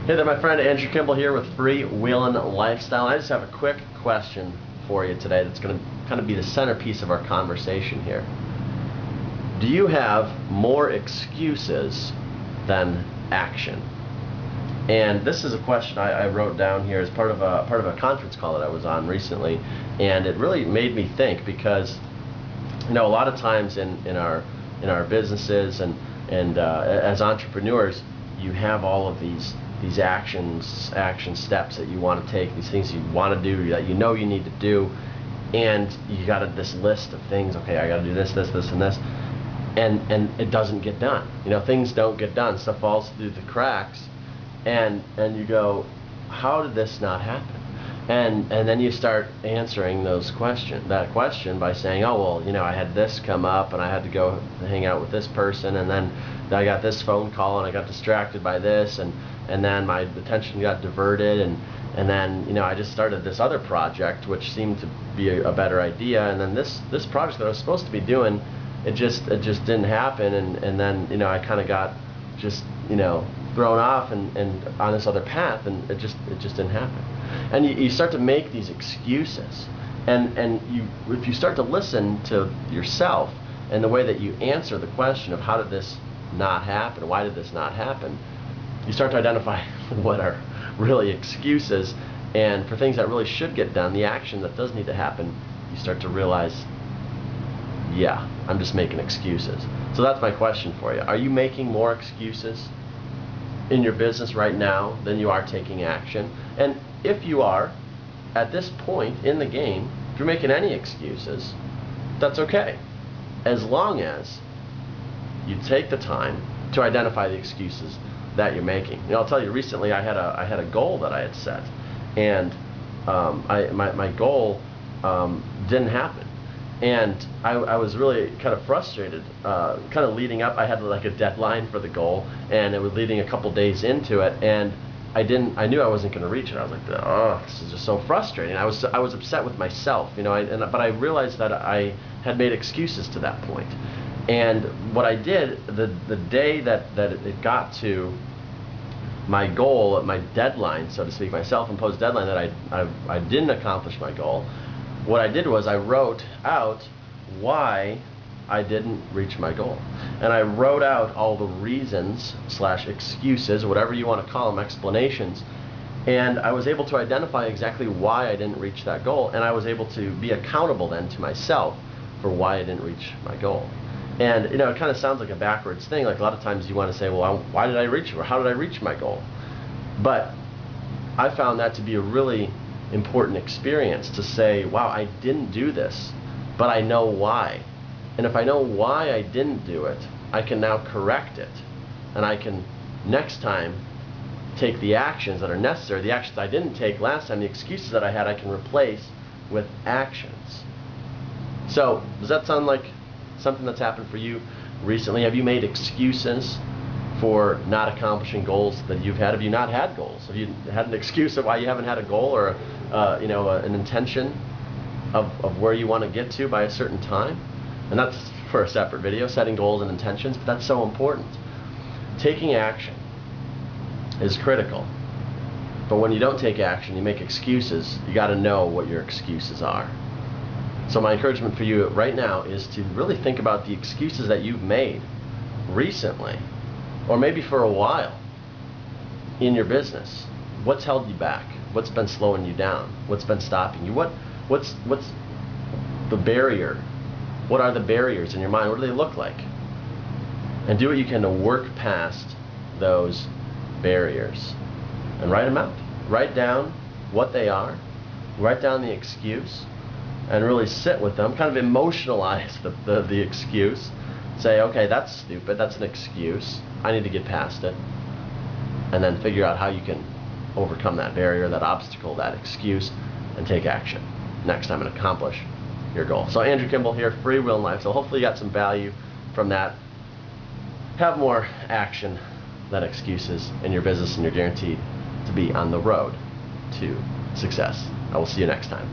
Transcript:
Hey there, my friend Andrew Kimball here with Freewheelin' Lifestyle. I just have a quick question for you today that's going to kind of be the centerpiece of our conversation here. Do you have more excuses than action? And this is a question I wrote down here as part of a conference call that I was on recently, and it really made me think because a lot of times in our businesses and as entrepreneurs, you have all of these action steps that you want to take, these things you want to do that you know you need to do, and you got this list of things. Okay, I got to do this, and this, and it doesn't get done. Things don't get done. Stuff falls through the cracks, and you go, how did this not happen? And then you start answering that question by saying, oh well, I had this come up and I had to go hang out with this person, and then I got this phone call and I got distracted by this, and then my attention got diverted, and then I just started this other project which seemed to be a better idea, and then this project that I was supposed to be doing, it just didn't happen, and then I kind of got just thrown off and on this other path, and it just didn't happen. And you start to make these excuses, and if you start to listen to yourself and the way that you answer the question of how did this not happen, why did this not happen, you start to identify what are really excuses, and for things that really should get done, the action that does need to happen, you start to realize, yeah, I'm just making excuses. So that's my question for you. Are you making more excuses in your business right now than you are taking action? And if you are, at this point in the game, if you're making any excuses, that's okay, as long as you take the time to identify the excuses that you're making. I'll tell you, recently I had a goal that I had set, and my goal didn't happen, and I was really kind of frustrated, kind of leading up. I had like a deadline for the goal, and it was leading a couple days into it, and I knew I wasn't going to reach it. I was like, oh, this is just so frustrating. I was upset with myself, but I realized that I had made excuses to that point. And what I did, the day that it got to my goal, my deadline, so to speak, my self-imposed deadline, that I didn't accomplish my goal, what I did was I wrote out why I didn't reach my goal. And I wrote out all the reasons / excuses, whatever you want to call them, explanations, and I was able to identify exactly why I didn't reach that goal, and I was able to be accountable then to myself for why I didn't reach my goal. And it kind of sounds like a backwards thing. Like a lot of times you want to say, well, why did I reach it, or how did I reach my goal? But I found that to be a really important experience, to say, wow, I didn't do this, but I know why. And if I know why I didn't do it, I can now correct it, and I can next time take the actions that are necessary. The actions I didn't take last time, the excuses that I had, I can replace with actions. So does that sound like something that's happened for you recently? Have you made excuses for not accomplishing goals that you've had? Have you not had goals? Have you had an excuse of why you haven't had a goal, or an intention of where you want to get to by a certain time? And that's for a separate video, setting goals and intentions, but that's so important. Taking action is critical, but when you don't take action, you make excuses. You got to know what your excuses are. So my encouragement for you right now is to really think about the excuses that you've made recently, or maybe for a while in your business. What's held you back? What's been slowing you down? What's been stopping you? What's the barrier? What are the barriers in your mind? What do they look like? And do what you can to work past those barriers, and write them out. Write down what they are. Write down the excuse, and really sit with them, kind of emotionalize the excuse. Say, okay, that's stupid, that's an excuse, I need to get past it. And then figure out how you can overcome that barrier, that obstacle, that excuse, and take action next time and accomplish your goal. So Andrew Kimball here, Freewheelin' Life. So hopefully you got some value from that. Have more action than excuses in your business, and you're guaranteed to be on the road to success. I will see you next time.